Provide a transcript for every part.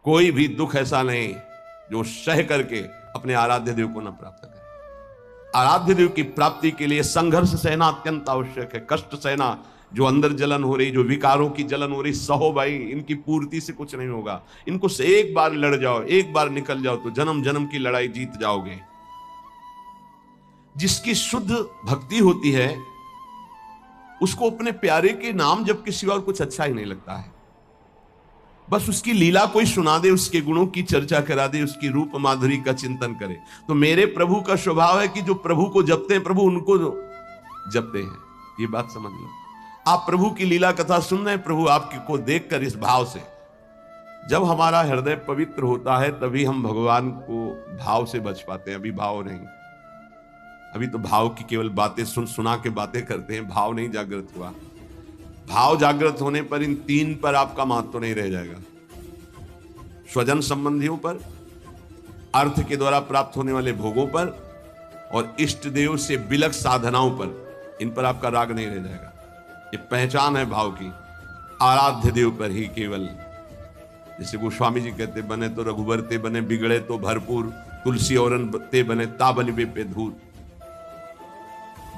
कोई भी दुख ऐसा नहीं जो सह करके अपने आराध्य देव को न प्राप्त करे। आराध्य देव की प्राप्ति के लिए संघर्ष सहना अत्यंत आवश्यक है। कष्ट सहना, जो अंदर जलन हो रही, जो विकारों की जलन हो रही, सहो भाई, इनकी पूर्ति से कुछ नहीं होगा। इनको से एक बार लड़ जाओ, एक बार निकल जाओ तो जन्म जन्म की लड़ाई जीत जाओगे। जिसकी शुद्ध भक्ति होती है उसको अपने प्यारे के नाम जब किसी और कुछ अच्छा ही नहीं लगता है। बस उसकी लीला कोई सुना दे, उसके गुणों की चर्चा करा दे, उसकी रूप माधुरी का चिंतन करे। तो मेरे प्रभु का स्वभाव है कि जो प्रभु को जपते हैं प्रभु उनको जपते हैं। ये बात समझ लो। आप प्रभु की लीला कथा सुन रहे हैं, प्रभु आपको देखकर इस भाव से, जब हमारा हृदय पवित्र होता है तभी हम भगवान को भाव से बच पाते हैं। अभी भाव नहीं, अभी तो भाव की केवल बातें सुना के बातें करते हैं, भाव नहीं जागृत हुआ। भाव जागृत होने पर इन तीन पर आपका महत्व नहीं रह जाएगा। स्वजन संबंधियों पर, अर्थ के द्वारा प्राप्त होने वाले भोगों पर, और इष्ट देव से बिलक साधनाओं पर, इन पर आपका राग नहीं रह जाएगा। ये पहचान है भाव की। आराध्य देव पर ही केवल, जैसे गोस्वामी जी कहते, बने तो रघुबर ते बने, बिगड़े तो भरपूर, तुलसी औरन ते बने, ताबनिबे पे धूर।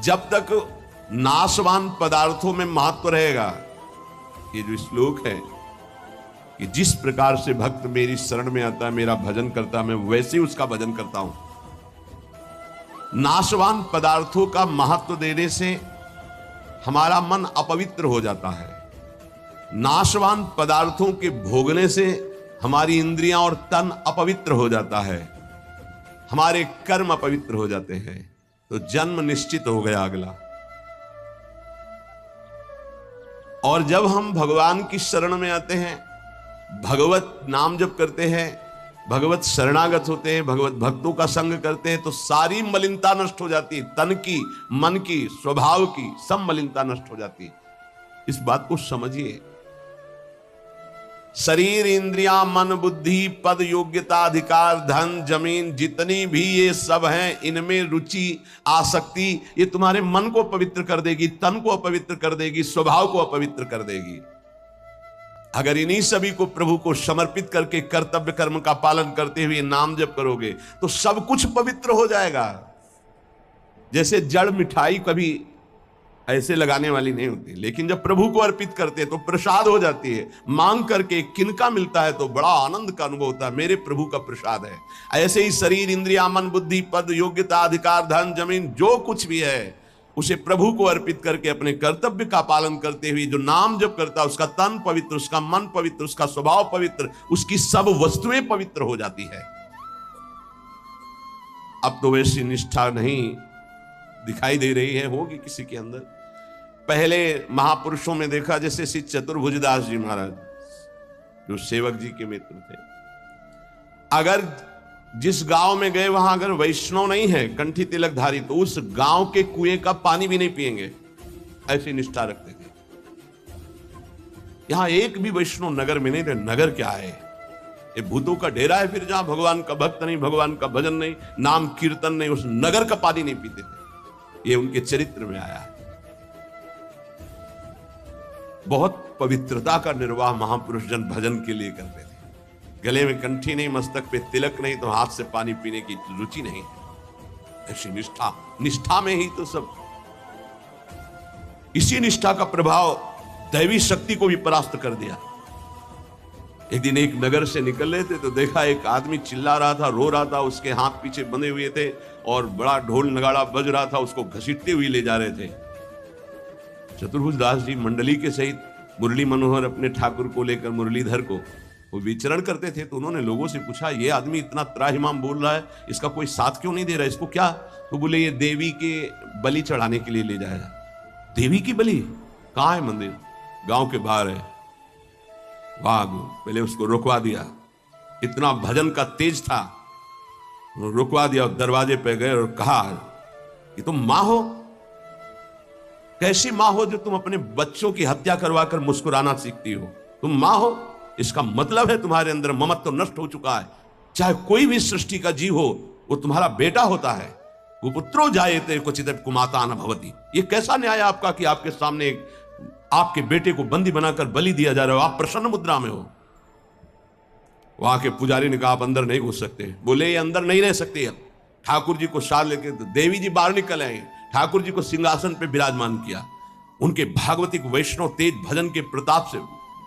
जब तक नाशवान पदार्थों में महत्व रहेगा, ये जो श्लोक है कि जिस प्रकार से भक्त मेरी शरण में आता है, मेरा भजन करता है, मैं वैसे ही उसका भजन करता हूं। नाशवान पदार्थों का महत्व देने से हमारा मन अपवित्र हो जाता है। नाशवान पदार्थों के भोगने से हमारी इंद्रियां और तन अपवित्र हो जाता है, हमारे कर्म अपवित्र हो जाते हैं। तो जन्म निश्चित हो गया अगला। और जब हम भगवान की शरण में आते हैं, भगवत नाम जप करते हैं, भगवत शरणागत होते हैं, भगवत भक्तों का संग करते हैं, तो सारी मलिनता नष्ट हो जाती है। तन की, मन की, स्वभाव की, सब मलिनता नष्ट हो जाती है। इस बात को समझिए। शरीर, इंद्रियां, मन, बुद्धि, पद, योग्यता, अधिकार, धन, जमीन, जितनी भी ये सब हैं, इनमें रुचि, आसक्ति, ये तुम्हारे मन को पवित्र कर देगी, तन को अपवित्र कर देगी, स्वभाव को अपवित्र कर देगी। अगर इन्हीं सभी को प्रभु को समर्पित करके कर्तव्य कर्म का पालन करते हुए नाम जप करोगे तो सब कुछ पवित्र हो जाएगा। जैसे जड़ मिठाई कभी ऐसे लगाने वाली नहीं होती, लेकिन जब प्रभु को अर्पित करते हैं तो प्रसाद हो जाती है। मांग करके किनका मिलता है तो बड़ा आनंद का अनुभव होता है, मेरे प्रभु का प्रसाद है। ऐसे ही शरीर, इंद्रिया, मन, बुद्धि, पद, योग्यता, अधिकार, धन, जमीन, जो कुछ भी है उसे प्रभु को अर्पित करके अपने कर्तव्य का पालन करते हुए जो नाम जप करता है, उसका तन पवित्र, उसका मन पवित्र, उसका स्वभाव पवित्र, उसकी सब वस्तुएं पवित्र हो जाती है। अब तो वैसी निष्ठा नहीं दिखाई दे रही है, होगी किसी के अंदर। पहले महापुरुषों में देखा, जैसे श्री चतुर्भुजदास जी महाराज जो सेवक जी के मित्र थे, अगर जिस गांव में गए वहां अगर वैष्णव नहीं है, कंठी तिलकधारी, तो उस गांव के कुएं का पानी भी नहीं पिएंगे, ऐसी निष्ठा रखते थे। यहां एक भी वैष्णव नगर में नहीं थे। नगर क्या है, ये भूतों का डेरा है। फिर जहां भगवान का भक्त नहीं, भगवान का भजन नहीं, नाम कीर्तन नहीं, उस नगर का पानी नहीं पीते थे। ये उनके चरित्र में आया है। बहुत पवित्रता का निर्वाह महापुरुष जन भजन के लिए करते थे। गले में कंठी नहीं, मस्तक पे तिलक नहीं, तो हाथ से पानी पीने की रुचि नहीं। ऐसी निष्ठा, निष्ठा में ही तो सब। इसी निष्ठा का प्रभाव दैवी शक्ति को भी परास्त कर दिया। एक दिन एक नगर से निकल रहे थे तो देखा एक आदमी चिल्ला रहा था, रो रहा था, उसके हाथ पीछे बंधे हुए थे और बड़ा ढोल नगाड़ा बज रहा था, उसको घसीटते हुए ले जा रहे थे। चतुर्भुजदास जी मंडली के सहित मुरली मनोहर अपने ठाकुर को लेकर, मुरलीधर को, वो विचरण करते थे। तो उन्होंने लोगों से पूछा, ये आदमी इतना त्राहिमाम बोल रहा है, इसका कोई साथ क्यों नहीं दे रहा है, इसको क्या? तो बोले ये देवी के बलि चढ़ाने के लिए ले जाएगा। देवी की बलि? कहाँ है मंदिर? गांव के बाहर है। वाह, पहले उसको रुकवा दिया। इतना भजन का तेज था, रुकवा दिया। दरवाजे पे गए और कहा कि तुम मां हो? कैसी मां हो जो तुम अपने बच्चों की हत्या करवाकर मुस्कुराना सीखती हो? तुम मां हो, इसका मतलब है तुम्हारे अंदर ममत्व नष्ट हो चुका है। चाहे कोई भी सृष्टि का जीव हो, वो तुम्हारा बेटा होता है। कुपुत्रो जायते क्वचित् कुमाता न भवति। ये कैसा न्याय आपका कि आपके सामने आपके बेटे को बंदी बनाकर बलि दिया जा रहा हो, आप प्रसन्न मुद्रा में हो। वहां के पुजारी ने कहा आप अंदर नहीं घुस सकते। बोले ये अंदर नहीं रह सकते। ठाकुर जी को साथ लेके देवी जी बाहर निकल आए, ठाकुर जी को सिंहासन पे विराजमान किया। उनके भागवतिक वैष्णव तेज भजन के प्रताप से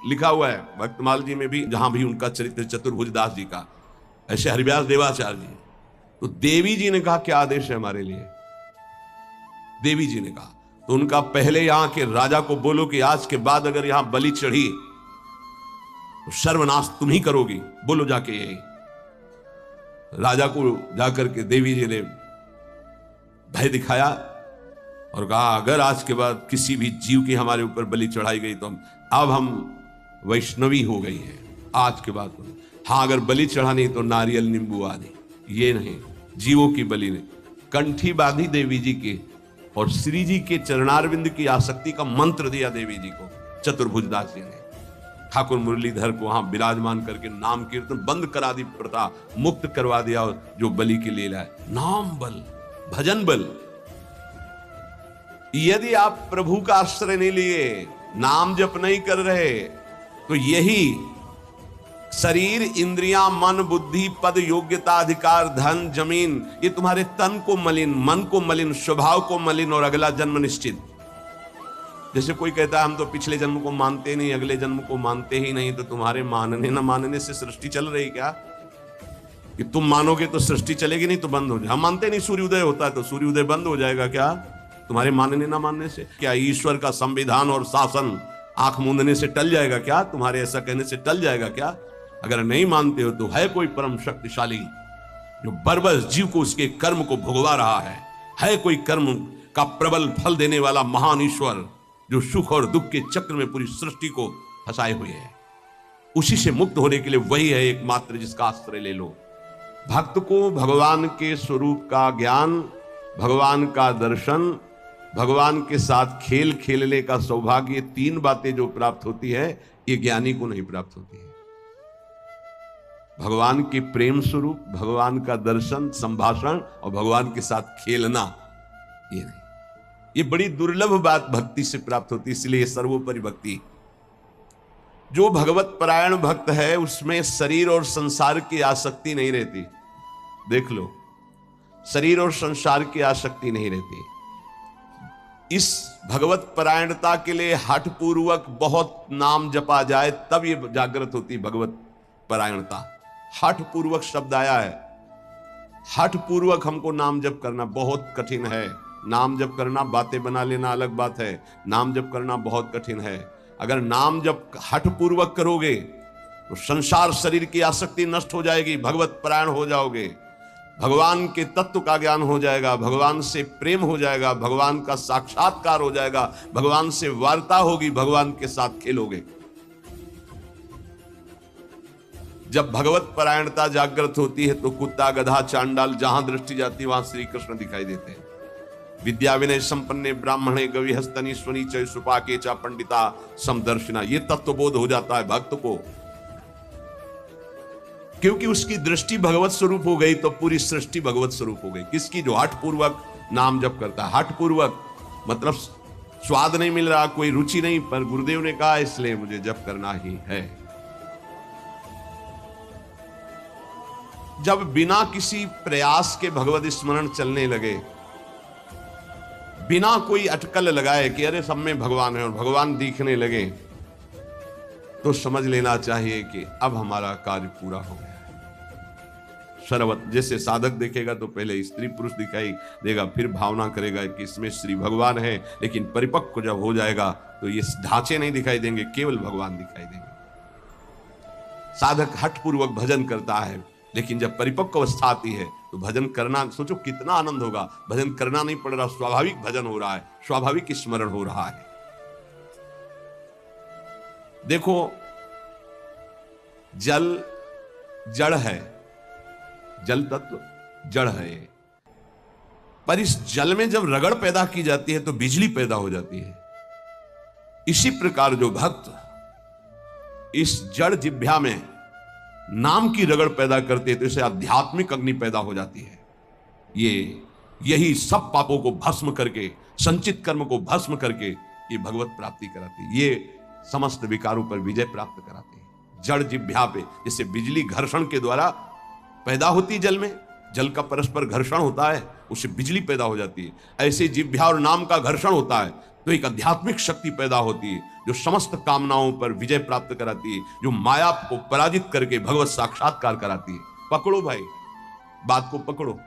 लिखा हुआ है भक्तमाल जी में भी, जहां भी उनका चरित्र चतुर्भुज दास जी का, ऐसे हरिव्यास देवाचार्य जी। तो देवी जी ने कहा क्या आदेश है हमारे लिए। देवी जी ने कहा तो उनका पहले यहां के राजा को बोलो कि आज के बाद अगर यहां बलि चढ़ी तो सर्वनाश तुम ही करोगी, बोलो जाके यही। राजा को जाकर के देवी जी ने भय दिखाया और कहा अगर आज के बाद किसी भी जीव की हमारे ऊपर बलि चढ़ाई गई तो हम वैष्णवी हो गई है आज के बाद। हाँ अगर बलि चढ़ानी तो नारियल नींबू आदि, ये नहीं जीवों की बलि नहीं। कंठी बांधी देवी जी की और श्री जी के चरणारविंद की आसक्ति का मंत्र दिया देवी जी को चतुर्भुज दास जी ने। ठाकुर मुरलीधर को वहां विराजमान करके नाम कीर्तन बंद करा दी प्रथा, मुक्त करवा दिया जो बलि की लीला है। नाम बल, भजन बल। यदि आप प्रभु का आश्रय नहीं लिए, नाम जप नहीं कर रहे, तो यही शरीर, इंद्रियां, मन, बुद्धि, पद, योग्यता, अधिकार, धन, जमीन, ये तुम्हारे तन को मलिन, मन को मलिन, स्वभाव को मलिन और अगला जन्म निश्चित। जैसे कोई कहता है हम तो पिछले जन्म को मानते नहीं, अगले जन्म को मानते ही नहीं, तो तुम्हारे मानने न मानने से सृष्टि चल रही क्या? कि तुम मानोगे तो सृष्टि चलेगी, नहीं तो बंद हो जाए। हम मानते नहीं सूर्योदय होता है तो सूर्योदय बंद हो जाएगा क्या तुम्हारे मानने ना मानने से? क्या ईश्वर का संविधान और शासन आंख मूंदने से टल जाएगा क्या? तुम्हारे ऐसा कहने से टल जाएगा क्या? अगर नहीं मानते हो तो है कोई परम शक्तिशाली जो बरबस जीव को उसके कर्म को भुगवा रहा है कोई कर्म का प्रबल फल देने वाला महान ईश्वर जो सुख और दुख के चक्र में पूरी सृष्टि को फंसाए हुए है। उसी से मुक्त होने के लिए वही है एकमात्र जिसका आश्रय ले लो। भक्त को भगवान के स्वरूप का ज्ञान, भगवान का दर्शन, भगवान के साथ खेल खेलने का सौभाग्य, तीन बातें जो प्राप्त होती है ये ज्ञानी को नहीं प्राप्त होती है। भगवान के प्रेम स्वरूप, भगवान का दर्शन, संभाषण और भगवान के साथ खेलना, ये नहीं। ये बड़ी दुर्लभ बात भक्ति से प्राप्त होती है, इसलिए सर्वोपरि भक्ति। जो भगवत परायण भक्त है उसमें शरीर और संसार की आसक्ति नहीं रहती। देख लो, शरीर और संसार की आसक्ति नहीं रहती। इस भगवत परायणता के लिए हठ पूर्वक बहुत नाम जपा जाए तब ये जागृत होती भगवत परायणता। हठ पूर्वक शब्द आया है। हठ पूर्वक हमको नाम जप करना बहुत कठिन है। नाम जप करना, बातें बना लेना अलग बात है, नाम जप करना बहुत कठिन है। अगर नाम जप हठ पूर्वक करोगे तो संसार शरीर की आसक्ति नष्ट हो जाएगी, भगवत परायण हो जाओगे, भगवान के तत्व का ज्ञान हो जाएगा, भगवान से प्रेम हो जाएगा, भगवान का साक्षात्कार हो जाएगा, भगवान से वार्ता होगी, भगवान के साथ खेलोगे। जब भगवत परायणता जागृत होती है तो कुत्ता, गधा, चांडाल जहां दृष्टि जाती वहां श्री कृष्ण दिखाई देते हैं। विद्या विनय संपन्ने ब्राह्मणे गवि हस्तनी स्वनी चय सुपाके चा पंडिता समदर्शिना, ये तत्वबोध हो जाता है भक्त को, क्योंकि उसकी दृष्टि भगवत स्वरूप हो गई तो पूरी सृष्टि भगवत स्वरूप हो गई। किसकी? जो हठ पूर्वक नाम जप करता है। हठ पूर्वक मतलब स्वाद नहीं मिल रहा, कोई रुचि नहीं, पर गुरुदेव ने कहा इसलिए मुझे जप करना ही है। जब बिना किसी प्रयास के भगवत स्मरण चलने लगे, बिना कोई अटकल लगाए कि अरे सब में भगवान है और भगवान दिखने लगे, तो समझ लेना चाहिए कि अब हमारा कार्य पूरा हो गया है। सर्वत जैसे साधक देखेगा तो पहले स्त्री पुरुष दिखाई देगा, फिर भावना करेगा कि इसमें श्री भगवान है, लेकिन परिपक्व जब हो जाएगा तो ये ढांचे नहीं दिखाई देंगे, केवल भगवान दिखाई देंगे। साधक हठ पूर्वक भजन करता है, लेकिन जब परिपक्व अवस्था आती है तो भजन करना, सोचो कितना आनंद होगा। भजन करना नहीं पड़ रहा, स्वाभाविक भजन हो रहा है, स्वाभाविक स्मरण हो रहा है। देखो, जल जड़ है, जल तत्व जड़ है, पर इस जल में जब रगड़ पैदा की जाती है तो बिजली पैदा हो जाती है। इसी प्रकार जो भक्त इस जड़ जिह्वा में नाम की रगड़ पैदा करते हैं तो इसे आध्यात्मिक अग्नि पैदा हो जाती है। यही सब पापों को भस्म करके, संचित कर्म को भस्म करके ये भगवत प्राप्ति कराती है, ये समस्त विकारों पर विजय प्राप्त कराती है। जड़ जिह्वा पे। जैसे बिजली घर्षण के द्वारा पैदा होती जल में, जल का परस्पर घर्षण होता है, उससे बिजली पैदा हो जाती है। ऐसे जिह्वा और नाम का घर्षण होता है तो एक आध्यात्मिक शक्ति पैदा होती है जो समस्त कामनाओं पर विजय प्राप्त कराती है, जो माया को पराजित करके भगवत साक्षात्कार कराती है। पकड़ो भाई, बात को पकड़ो।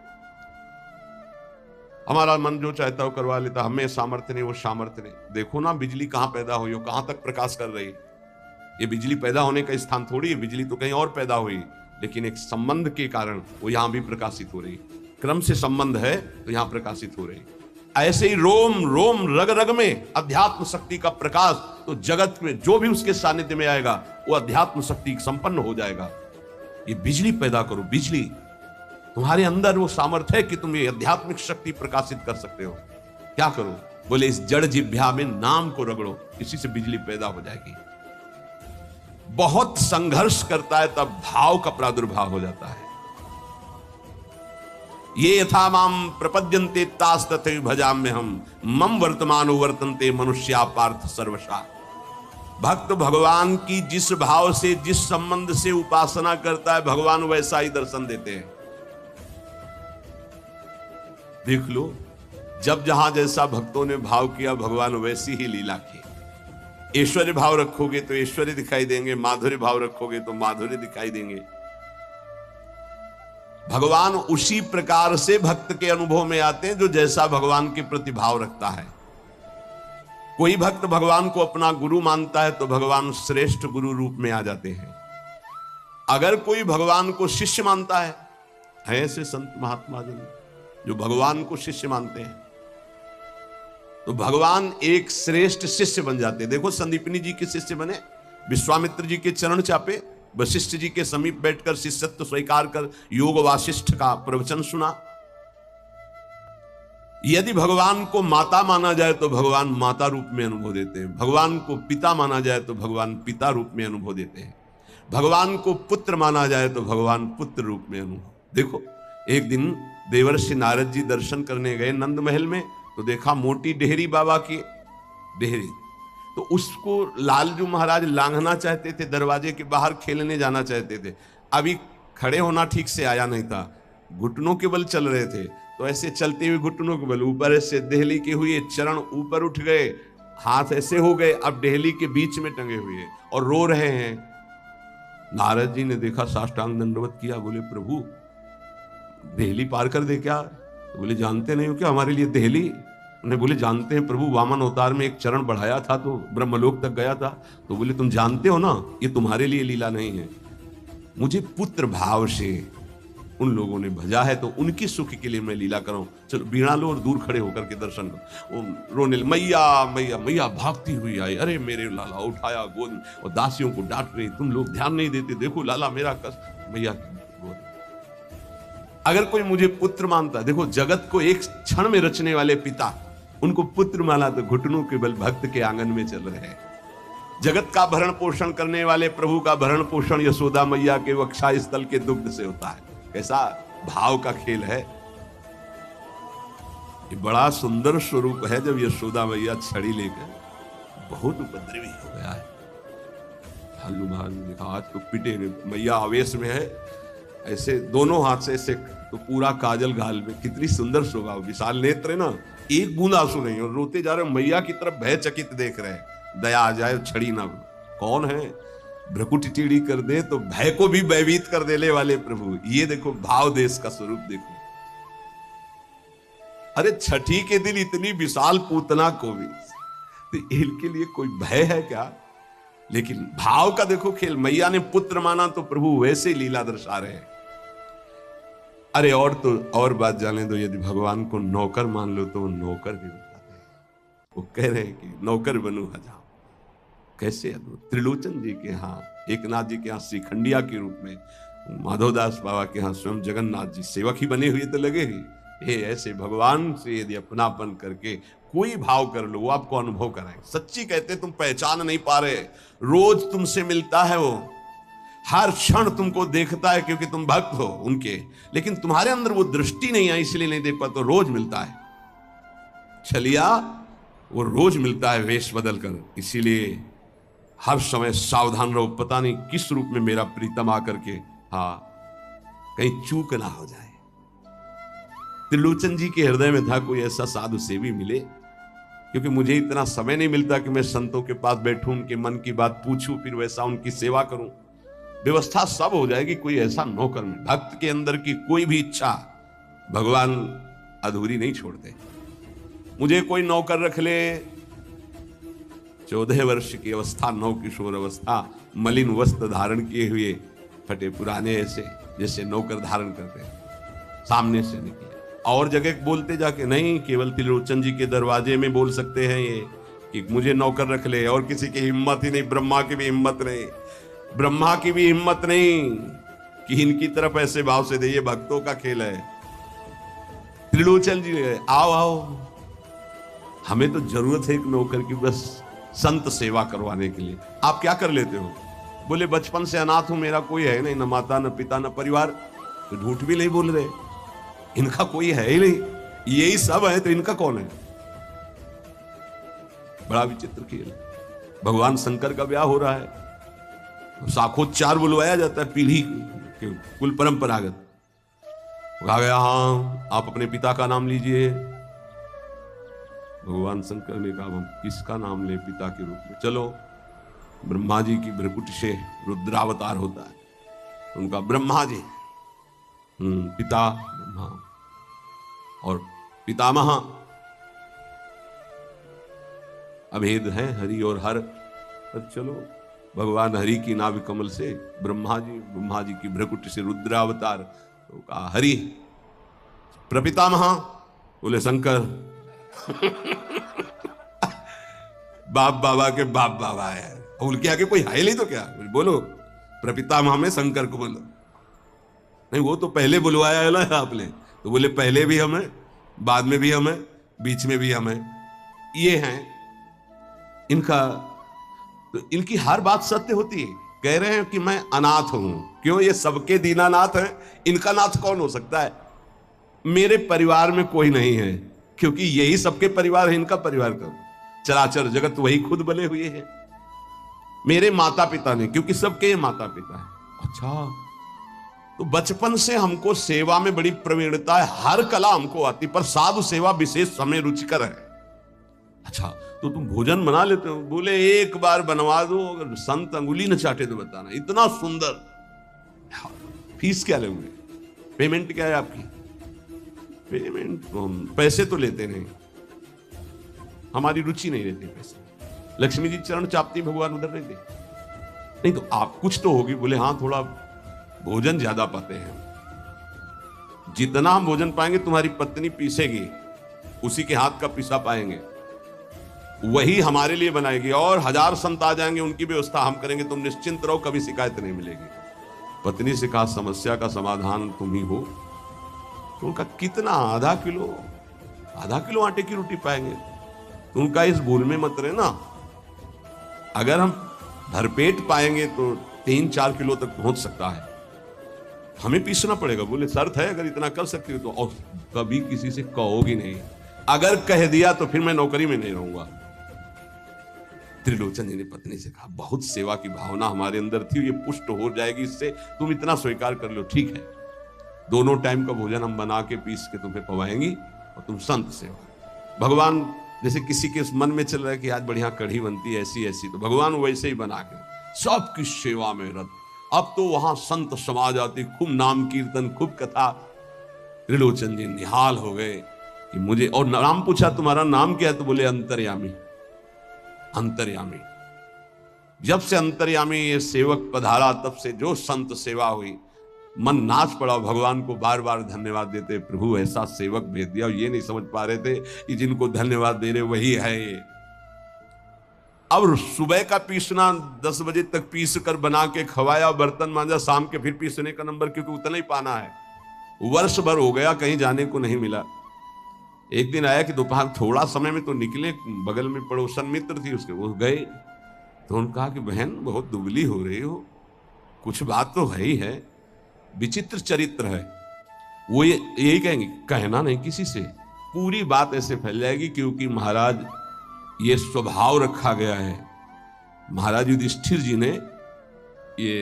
हमारा मन जो चाहता हो करवा लेता, हमें सामर्थ्य नहीं, वो सामर्थ्य नहीं। देखो ना बिजली कहां पैदा हुई हो, कहां तक प्रकाश कर रही है। ये बिजली पैदा होने का स्थान थोड़ी है, बिजली तो कहीं और पैदा हुई, लेकिन एक संबंध के कारण वो यहां भी प्रकाशित हो रही है। क्रम से संबंध है तो यहां प्रकाशित हो रही है। ऐसे ही रोम रोम रग रग में अध्यात्म शक्ति का प्रकाश, तो जगत में जो भी उसके सानिध्य में आएगा वो अध्यात्म शक्ति संपन्न हो जाएगा। ये बिजली पैदा करो, बिजली तुम्हारे अंदर वो सामर्थ्य है कि तुम ये आध्यात्मिक शक्ति प्रकाशित कर सकते हो। क्या करो? बोले इस जड़ जिह्वा में नाम को रगड़ो, इसी से बिजली पैदा हो जाएगी। बहुत संघर्ष करता है तब भाव का प्रादुर्भाव हो जाता है। ये यथा माम प्रपद्यन्ते तास तथैव भजाम्य हम मम वर्तमानो वर्तन्ते मनुष्या पार्थ सर्वशा। भक्त भगवान की जिस भाव से, जिस संबंध से उपासना करता है, भगवान वैसा ही दर्शन देते हैं। देख लो, जब जहां जैसा भक्तों ने भाव किया, भगवान वैसी ही लीला की। ऐश्वर्य भाव रखोगे तो ऐश्वर्य दिखाई देंगे, माधुर्य भाव रखोगे तो माधुर्य दिखाई देंगे। भगवान उसी प्रकार से भक्त के अनुभव में आते हैं जो जैसा भगवान के प्रति भाव रखता है। कोई भक्त भगवान को अपना गुरु मानता है तो भगवान श्रेष्ठ गुरु रूप में आ जाते हैं। अगर कोई भगवान को शिष्य मानता है, ऐसे संत महात्मा जन जो भगवान को शिष्य मानते हैं, तो भगवान एक श्रेष्ठ शिष्य बन जाते हैं। देखो संदीपनी जी के शिष्य बने, विश्वामित्र जी के चरण चापे, वशिष्ठ जी के समीप बैठकर शिष्यत्व स्वीकार कर योग वासिष्ठ का प्रवचन सुना। यदि भगवान को माता माना जाए तो भगवान माता रूप में अनुभव देते हैं। भगवान को पिता माना जाए तो भगवान पिता रूप में अनुभव देते हैं। भगवान को पुत्र माना जाए तो भगवान पुत्र रूप में अनुभव। देखो, एक दिन देवर्षि नारद जी दर्शन करने गए नंद महल में, तो देखा मोटी डेहरी बाबा की डेहरी, तो उसको लालजू महाराज लांघना चाहते थे, दरवाजे के बाहर खेलने जाना चाहते थे। अभी खड़े होना ठीक से आया नहीं था, घुटनों के बल चल रहे थे, तो ऐसे चलते हुए घुटनों के बल ऊपर ऐसे देहली के हुए, चरण ऊपर उठ गए, हाथ ऐसे हो गए, अब देहली के बीच में टंगे हुए और रो रहे हैं। नारद जी ने देखा, साष्टांग दंडवत किया, बोले प्रभु देहली पार कर दे क्या? तो बोले जानते नहीं हो क्या हमारे लिए देहली? उन्हें बोले जानते हैं प्रभु, वामन अवतार में एक चरण बढ़ाया था तो ब्रह्मलोक तक गया था। तो बोले तुम जानते हो ना, ये तुम्हारे लिए लीला नहीं है, मुझे पुत्र भाव से उन लोगों ने भजा है तो उनकी सुख के लिए मैं लीला कर रहा हूं। चलो बीड़ा लो और दूर खड़े होकर के दर्शन करो। रोने, मैया मैया मैया भागती हुई आई, अरे मेरे लाला, उठाया गोद में और दासियों को डांट रही, तुम लोग ध्यान नहीं देते, देखो लाला मेरा कष्ट। मैया गोद। अगर कोई मुझे पुत्र मानता, देखो जगत को एक क्षण में रचने वाले पिता, उनको पुत्र माना तो घुटनों के बल भक्त के आंगन में चल रहे हैं। जगत का भरण पोषण करने वाले प्रभु का भरण पोषण यशोदा मैया के वक्षा स्थल के दुग्ध से होता है। कैसा भाव का खेल है। ये बड़ा सुंदर स्वरूप है। जब यशोदा मैया छड़ी लेकर, बहुत उपद्रवी हो गया है, हल्लू महाराज ने देखा आज तो पिटेंगे, मैया आवेश में है, ऐसे दोनों हाथ से ऐसे, तो पूरा काजल गाल में, कितनी सुंदर शोभा, विशाल नेत्र है ना, एक बूंद आंसू नहीं, और रोते जा रहे, मैया की तरफ भयचकित देख रहे हैं, दया आ जाए छड़ी ना। कौन है? भ्रकुट टेढ़ी कर दे तो भय को भी भयभीत कर देने वाले प्रभु। ये देखो भाव देश का स्वरूप देखो। अरे छठी के दिन इतनी विशाल पूतना को भी, तो इनके लिए कोई भय है क्या? लेकिन भाव का देखो खेल। मैया ने पुत्र माना तो प्रभु वैसे लीला दर्शा रहे हैं। अरे और तो और बात जाने दो, यदि भगवान को नौकर मान लो तो वो नौकर भी बताते हैं। वो कह रहे हैं कि नौकर बनू हजार। कैसे? त्रिलोचन जी के यहाँ, एकनाथ जी के यहाँ श्रीखंडिया के रूप में, माधवदास बाबा के यहाँ स्वयं जगन्नाथ जी सेवक ही बने हुए तो लगे ही। ये ऐसे भगवान से यदि अपनापन करके कोई भाव कर लो, वो आपको अनुभव कराए। सच्ची कहते तुम पहचान नहीं पा रहे, रोज तुमसे मिलता है वो, हर क्षण तुमको देखता है क्योंकि तुम भक्त हो उनके, लेकिन तुम्हारे अंदर वो दृष्टि नहीं है इसलिए नहीं देख पाते। तो रोज मिलता है छलिया, वो रोज मिलता है वेश बदल कर। इसीलिए हर समय सावधान रहो, पता नहीं किस रूप में मेरा प्रीतम आकर के कहीं चूक ना हो जाए। त्रिलोचन जी के हृदय में था कोई ऐसा साधु सेवी मिले, क्योंकि मुझे इतना समय नहीं मिलता कि मैं संतों के पास बैठूं, उनके मन की बात पूछूं, फिर वैसा उनकी सेवा करूं। व्यवस्था सब हो जाएगी, कोई ऐसा नौकर में भक्त के अंदर की कोई भी इच्छा भगवान अधूरी नहीं छोड़ते। मुझे कोई नौकर रख ले, 14 वर्ष की अवस्था, नव किशोर अवस्था, मलिन वस्त्र धारण किए हुए, फटे पुराने ऐसे जैसे नौकर धारण करते हैं, सामने से निकले। और जगह बोलते जाके नहीं, केवल त्रिलोचन जी के दरवाजे में बोल सकते हैं ये कि मुझे नौकर रख ले, और किसी की हिम्मत ही नहीं, ब्रह्मा की भी हिम्मत नहीं, ब्रह्मा की भी हिम्मत नहीं कि इनकी तरफ ऐसे भाव से दे, ये भक्तों का खेल है। त्रिलोचन जी आओ आओ, हमें तो जरूरत है एक नौकर की, बस संत सेवा करवाने के लिए। आप क्या कर लेते हो? बोले बचपन से अनाथ हूं, मेरा कोई है नहीं, न माता न पिता न परिवार। तो झूठ भी नहीं बोल रहे, इनका कोई है ही नहीं, यही सब है, तो इनका कौन है? बड़ा विचित्र खेल। भगवान शंकर का ब्याह हो रहा है, साखोच्चार बुलवाया जाता है, पीढ़ी के कुल परंपरागत। कहा गया हाँ आप अपने पिता का नाम लीजिए। भगवान शंकर ने कहा हम किसका नाम ले पिता के रूप में? चलो, ब्रह्मा जी की भ्रकुटी से रुद्रावतार होता है, उनका ब्रह्मा जी पिता ब्रह्मा और पितामह अभेद है हरि और हर। पर चलो, भगवान हरि की नाभि कमल से ब्रह्मा जी की भ्रकुटी से रुद्रावतार, तो कहा हरि। प्रपितामह बोले शंकर। बाप बाबा के बाप बाबा है, उनके आगे कोई है नहीं तो क्या? बोलो प्रपितामह में शंकर को बोलो। नहीं, वो तो पहले बुलवाया है ना आपने, तो बोले पहले भी हमें, बाद में भी हमें, बीच में भी हमें। ये हैं इनका, तो इनकी हर बात सत्य होती है। कह रहे हैं कि मैं अनाथ हूं, क्यों? ये सबके दीनानाथ हैं, इनका नाथ कौन हो सकता है? मेरे परिवार में कोई नहीं है, क्योंकि यही सबके परिवार है, इनका परिवार का चराचर जगत वही खुद बने हुए हैं। मेरे माता पिता ने, क्योंकि सबके माता पिता है। अच्छा, तो बचपन से हमको सेवा में बड़ी प्रवीणता है, हर कला हमको आती, पर साधु सेवा विशेष समय रुचिकर है। अच्छा, तो तुम भोजन बना लेते हो? बोले एक बार बनवा दो, अगर संत अंगुली न चाटे तो बताना, इतना सुंदर। फीस क्या लेंगे? पेमेंट क्या है आपकी? पेमेंट पैसे तो लेते नहीं, हमारी रुचि नहीं रहती पैसे। लक्ष्मी जी चरण चापती, भगवान उधर नहीं दे। नहीं तो आप कुछ तो होगी। बोले हाँ, थोड़ा भोजन ज्यादा पाते हैं, जितना हम भोजन पाएंगे तुम्हारी पत्नी पीसेगी, उसी के हाथ का पिसा पाएंगे, वही हमारे लिए बनाएगी, और 1000 संत आ जाएंगे, उनकी व्यवस्था हम करेंगे, तुम निश्चिंत रहो, कभी शिकायत नहीं मिलेगी। पत्नी से कहा समस्या का समाधान तुम ही हो। तो उनका कितना? आधा किलो आटे की रोटी पाएंगे। तो उनका इस भूल में मत रहना, अगर हम भरपेट पाएंगे तो 3-4 किलो तक पहुंच सकता है, हमें पीसना पड़ेगा। बोले शर्त है, अगर इतना कर सकती हो तो। और कभी किसी से कहोगी नहीं, अगर कह दिया तो फिर मैं नौकरी में नहीं रहूंगा। त्रिलोचन जी ने पत्नी से कहा बहुत सेवा की भावना हमारे अंदर थी, ये पुष्ट हो जाएगी इससे, तुम इतना स्वीकार कर लो। ठीक है, दोनों टाइम का भोजन हम बना के पीस के तुम्हें पवाएंगी, और तुम संत सेवा। भगवान जैसे किसी के मन में चल रहा है कि आज बढ़िया कढ़ी बनती है ऐसी ऐसी, तो भगवान वैसे ही बना के सबकी सेवा में रत। अब तो वहां संत समाज आती, खूब नाम कीर्तन, खूब कथा। त्रिलोचन जी निहाल हो गए कि मुझे, और नाम पूछा तुम्हारा नाम क्या है? तो बोले अंतर्यामी। अंतर्यामी, जब से अंतर्यामी ये सेवक पधारा, तब से जो संत सेवा हुई, मन नाच पड़ा। भगवान को बार बार धन्यवाद देते, प्रभु ऐसा सेवक भेज दिया। ये नहीं समझ पा रहे थे कि जिनको धन्यवाद दे रहे वही है ये। अब सुबह का पीसना 10 बजे तक पीस कर बना के खवाया, बर्तन मांजा, शाम के फिर पीसने का नंबर, क्योंकि उतना ही पाना है। वर्ष भर हो गया, कहीं जाने को नहीं मिला। एक दिन आया कि दोपहर थोड़ा समय में तो निकले, बगल में पड़ोसन मित्र थी उसके, वो गए तो उन्होंने कहा कि बहन बहुत दुबली हो रही हो, कुछ बात तो है ही है, विचित्र चरित्र है। वो यही कहेंगे, कहना नहीं किसी से, पूरी बात ऐसे फैल जाएगी, क्योंकि महाराज ये स्वभाव रखा गया है महाराज युधिष्ठिर जी ने ये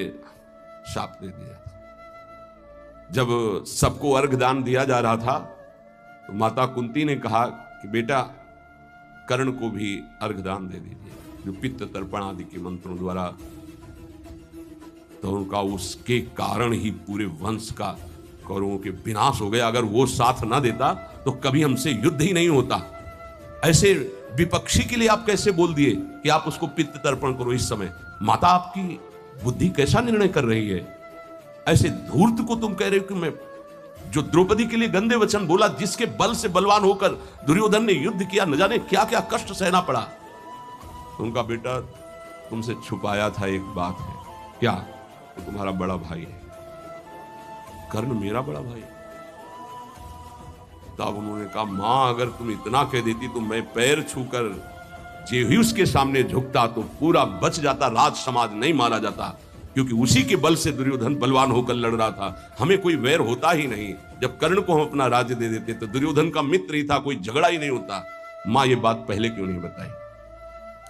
शाप दे दिया था। जब सबको अर्घ दान दिया जा रहा था तो माता कुंती ने कहा कि बेटा कर्ण को भी अर्घ दान दे दीजिए, जो पित्त तर्पण आदि के मंत्रों द्वारा, तो उनका उसके कारण ही पूरे वंश का कौरवों के विनाश हो गया। अगर वो साथ ना देता तो कभी हमसे युद्ध ही नहीं होता। ऐसे विपक्षी के लिए आप कैसे बोल दिए कि आप उसको पित्त तर्पण करो इस समय? माता आपकी बुद्धि कैसा निर्णय कर रही है? ऐसे धूर्त को तुम कह रहे हो कि मैं, जो द्रौपदी के लिए गंदे वचन बोला, जिसके बल से बलवान होकर दुर्योधन ने युद्ध किया, न जाने क्या क्या कष्ट सहना पड़ा। तो उनका बेटा तुमसे छुपाया था एक बात है। क्या? तो तुम्हारा बड़ा भाई है कर्ण, मेरा बड़ा भाई। तब उन्होंने कहा मां अगर तुम इतना कह देती तो मैं पैर छूकर जो ही उसके सामने झुकता तो पूरा बच जाता, राज समाज नहीं मारा जाता, क्योंकि उसी के बल से दुर्योधन बलवान होकर लड़ रहा था। हमें कोई वैर होता ही नहीं। जब कर्ण को हम अपना राज्य दे देते तो दुर्योधन का मित्र ही था, कोई झगड़ा ही नहीं होता। मां ये बात पहले क्यों नहीं बताई?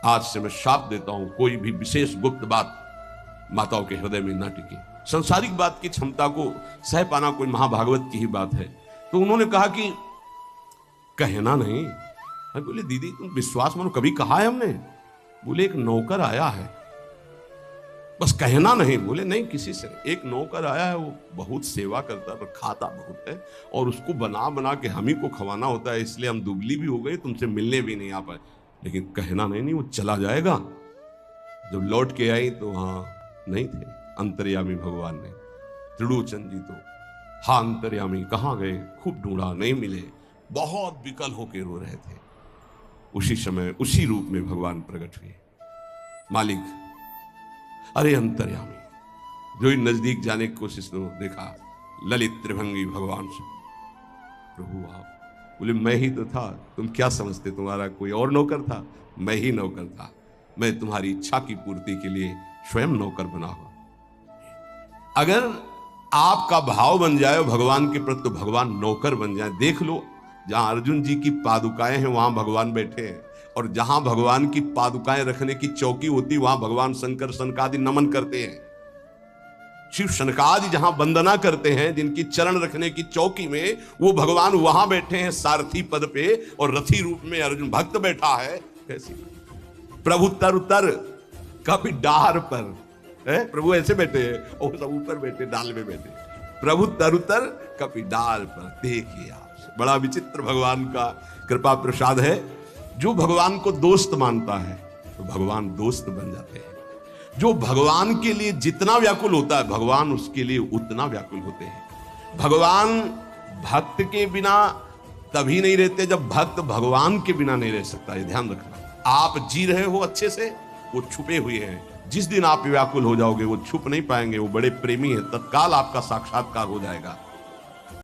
आज से मैं शाप देता हूं, कोई भी विशेष गुप्त बात माताओं के हृदय में ना टिके। संसारिक बात की क्षमता को सह पाना कोई महाभागवत की ही बात है। तो उन्होंने कहा कि कहना नहीं। मैं बोले दीदी तुम विश्वास मानो, कभी कहा है हमने? बोले एक नौकर आया है, बस कहना नहीं। बोले नहीं, किसी से एक नौकर आया है, वो बहुत सेवा करता है पर खाता बहुत है, और उसको बना बना के हम ही को खवाना होता है, इसलिए हम दुबली भी हो गए, तुमसे मिलने भी नहीं आ पाए। लेकिन कहना नहीं, वो चला जाएगा। जब लौट के आई तो वहां नहीं थे अंतर्यामी भगवान ने। त्रिलोचन जी तो हाँ अंतर्यामी कहाँ गए? खूब ढूंढा, नहीं मिले, बहुत विकल होके रो रहे थे। उसी समय उसी रूप में भगवान प्रकट हुए। मालिक, अरे अंतर्यामी, जो ही नजदीक जाने की कोशिश तो देखा ललित त्रिभंगी भगवान से। प्रभु आप? बोले मैं ही तो था, तुम क्या समझते तुम्हारा कोई और नौकर था? मैं ही नौकर था। मैं तुम्हारी इच्छा की पूर्ति के लिए स्वयं नौकर बना हुआ। अगर आपका भाव बन जाए भगवान के प्रति तो भगवान नौकर बन जाए। देख लो, जहां अर्जुन जी की पादुकाएं हैं वहां भगवान बैठे हैं, और जहां भगवान की पादुकाएं रखने की चौकी होती वहां भगवान शंकर सनकादि नमन करते हैं। शिव शनकादि जहां वंदना करते हैं, जिनकी चरण रखने की चौकी में, वो भगवान वहां बैठे हैं सारथी पद पे, और रथी रूप में अर्जुन भक्त बैठा है। कैसी प्रभु तर तर कभी डार पर है, प्रभु ऐसे बैठे हैं और सब ऊपर बैठे, डाल में बैठे। प्रभु तरुतर कभी डाल पर। देखिए आप, बड़ा विचित्र भगवान का कृपा प्रसाद है। जो भगवान को दोस्त मानता है तो भगवान दोस्त बन जाते हैं। जो भगवान के लिए जितना व्याकुल होता है भगवान उसके लिए उतना व्याकुल होते हैं। भगवान भक्त के बिना तभी नहीं रहते जब भक्त भगवान के बिना नहीं रह सकता। ये ध्यान रखना। आप जी रहे हो अच्छे से, वो छुपे हुए हैं। जिस दिन आप व्याकुल हो जाओगे वो छुप नहीं पाएंगे। वो बड़े प्रेमी है, तत्काल आपका साक्षात्कार हो जाएगा।